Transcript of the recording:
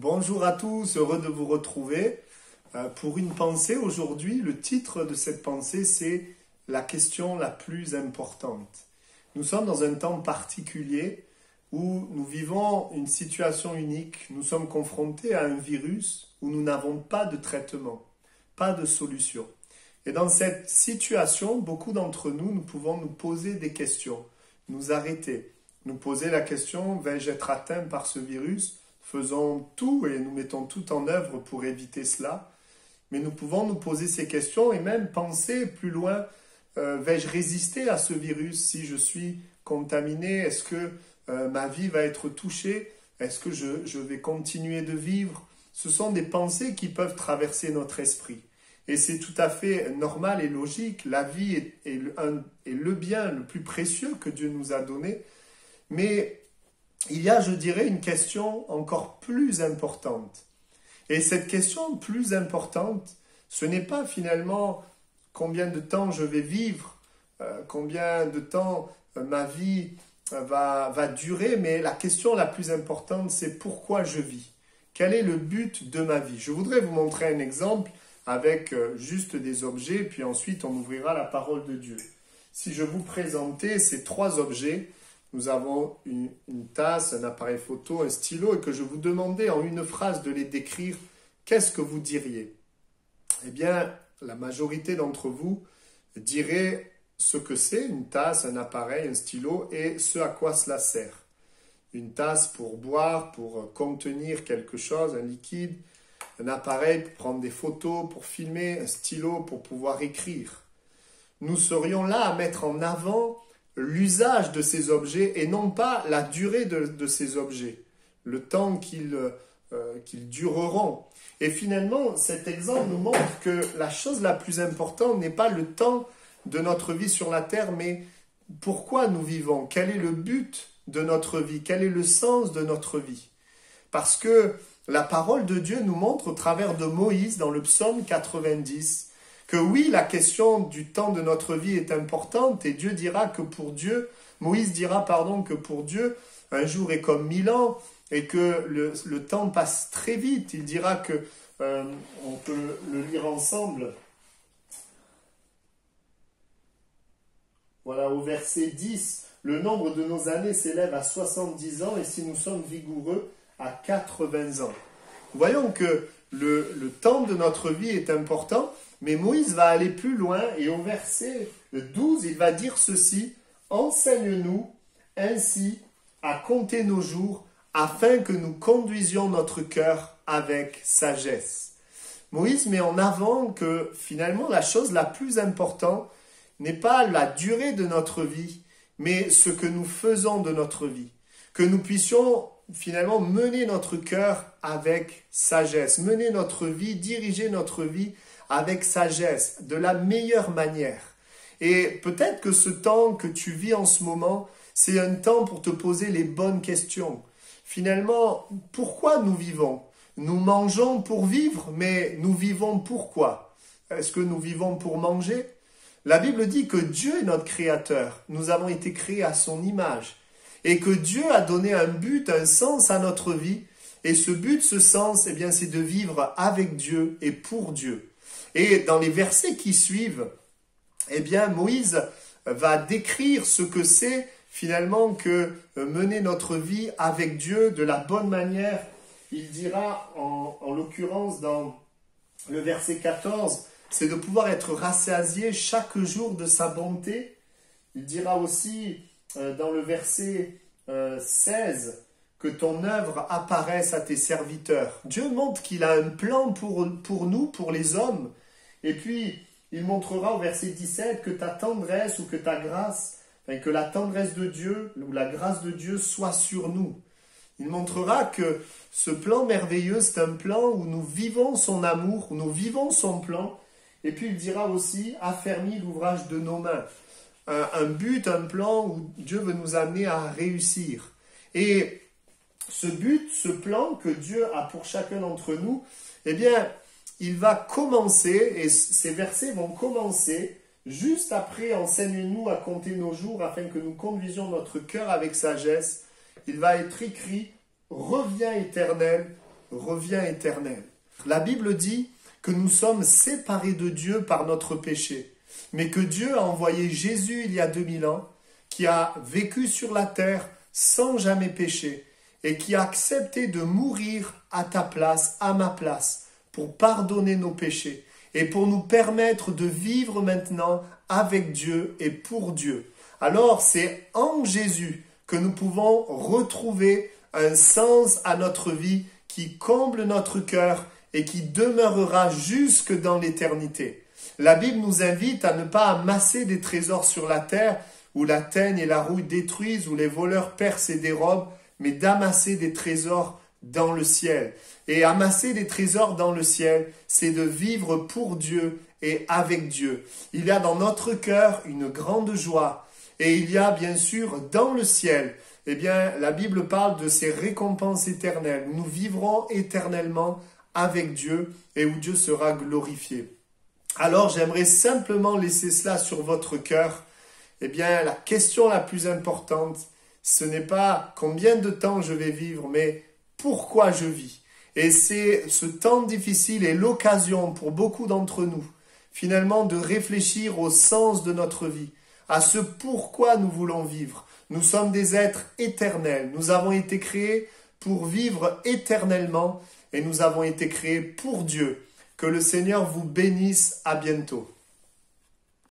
Bonjour à tous, heureux de vous retrouver pour une pensée. Aujourd'hui, le titre de cette pensée, c'est la question la plus importante. Nous sommes dans un temps particulier où nous vivons une situation unique. Nous sommes confrontés à un virus où nous n'avons pas de traitement, pas de solution. Et dans cette situation, beaucoup d'entre nous, nous pouvons nous poser des questions, nous arrêter, nous poser la question, vais-je être atteint par ce virus ? Faisons tout et nous mettons tout en œuvre pour éviter cela. Mais nous pouvons nous poser ces questions et même penser plus loin, vais-je résister à ce virus si je suis contaminé? Est-ce que ma vie va être touchée? Est-ce que je vais continuer de vivre? Ce sont des pensées qui peuvent traverser notre esprit. Et c'est tout à fait normal et logique. La vie est le bien le plus précieux que Dieu nous a donné. Mais il y a, je dirais, une question encore plus importante. Et cette question plus importante, ce n'est pas finalement combien de temps je vais vivre, combien de temps ma vie va durer, mais la question la plus importante, c'est pourquoi je vis. Quel est le but de ma vie? Je voudrais vous montrer un exemple avec juste des objets, puis ensuite on ouvrira la parole de Dieu. Si je vous présentais ces trois objets, nous avons une tasse, un appareil photo, un stylo, et que je vous demandais en une phrase de les décrire, qu'est-ce que vous diriez? Eh bien, la majorité d'entre vous dirait ce que c'est, une tasse, un appareil, un stylo, et ce à quoi cela sert. Une tasse pour boire, pour contenir quelque chose, un liquide, un appareil pour prendre des photos, pour filmer, un stylo pour pouvoir écrire. Nous serions là à mettre en avant l'usage de ces objets et non pas la durée de ces objets, le temps qu'ils dureront. Et finalement, cet exemple nous montre que la chose la plus importante n'est pas le temps de notre vie sur la terre, mais pourquoi nous vivons, quel est le but de notre vie, quel est le sens de notre vie. Parce que la parole de Dieu nous montre au travers de Moïse dans le psaume 90 que oui, la question du temps de notre vie est importante et Dieu dira que pour Dieu, Moïse dira que pour Dieu, un jour est comme 1000 ans et que le temps passe très vite. Il dira que, on peut le lire ensemble, voilà, au verset 10, le nombre de nos années s'élève à 70 ans et si nous sommes vigoureux, à 80 ans. Voyons que le temps de notre vie est important. Mais Moïse va aller plus loin et au verset 12, il va dire ceci, « Enseigne-nous ainsi à compter nos jours afin que nous conduisions notre cœur avec sagesse. » Moïse met en avant que finalement la chose la plus importante n'est pas la durée de notre vie, mais ce que nous faisons de notre vie. Que nous puissions finalement mener notre cœur avec sagesse, mener notre vie, diriger notre vie avec sagesse, de la meilleure manière. Et peut-être que ce temps que tu vis en ce moment, c'est un temps pour te poser les bonnes questions. Finalement, pourquoi nous vivons? Nous mangeons pour vivre, mais nous vivons pourquoi? Est-ce que nous vivons pour manger? La Bible dit que Dieu est notre créateur. Nous avons été créés à son image. Et que Dieu a donné un but, un sens à notre vie. Et ce but, ce sens, eh bien, c'est de vivre avec Dieu et pour Dieu. Et dans les versets qui suivent, eh bien, Moïse va décrire ce que c'est finalement que mener notre vie avec Dieu de la bonne manière. Il dira, en l'occurrence, dans le verset 14, c'est de pouvoir être rassasié chaque jour de sa bonté. Il dira aussi, dans le verset 16, que ton œuvre apparaisse à tes serviteurs. Dieu montre qu'il a un plan pour nous, pour les hommes. Et puis, il montrera au verset 17 que ta tendresse ou que ta grâce, que la tendresse de Dieu ou la grâce de Dieu soit sur nous. Il montrera que ce plan merveilleux, c'est un plan où nous vivons son amour, où nous vivons son plan. Et puis, il dira aussi, affermis l'ouvrage de nos mains. Un but, un plan où Dieu veut nous amener à réussir. Et ce but, ce plan que Dieu a pour chacun d'entre nous, eh bien, il va commencer, et ces versets vont commencer juste après « Enseigne-nous à compter nos jours afin que nous conduisions notre cœur avec sagesse ». Il va être écrit « Reviens éternel, revient éternel. La Bible dit que nous sommes séparés de Dieu par notre péché, mais que Dieu a envoyé Jésus il y a 2000 ans, qui a vécu sur la terre sans jamais pécher, et qui a accepté de mourir à ta place, à ma place, pour pardonner nos péchés, et pour nous permettre de vivre maintenant avec Dieu et pour Dieu. Alors c'est en Jésus que nous pouvons retrouver un sens à notre vie qui comble notre cœur et qui demeurera jusque dans l'éternité. La Bible nous invite à ne pas amasser des trésors sur la terre où la teigne et la rouille détruisent, où les voleurs percent et dérobent, mais d'amasser des trésors dans le ciel. Et amasser des trésors dans le ciel, c'est de vivre pour Dieu et avec Dieu. Il y a dans notre cœur une grande joie. Et il y a bien sûr dans le ciel, eh bien, la Bible parle de ces récompenses éternelles. Nous vivrons éternellement avec Dieu et où Dieu sera glorifié. Alors, j'aimerais simplement laisser cela sur votre cœur. Eh bien, la question la plus importante, ce n'est pas combien de temps je vais vivre, mais pourquoi je vis. Et c'est ce temps difficile et l'occasion pour beaucoup d'entre nous, finalement, de réfléchir au sens de notre vie, à ce pourquoi nous voulons vivre. Nous sommes des êtres éternels. Nous avons été créés pour vivre éternellement et nous avons été créés pour Dieu. Que le Seigneur vous bénisse. À bientôt.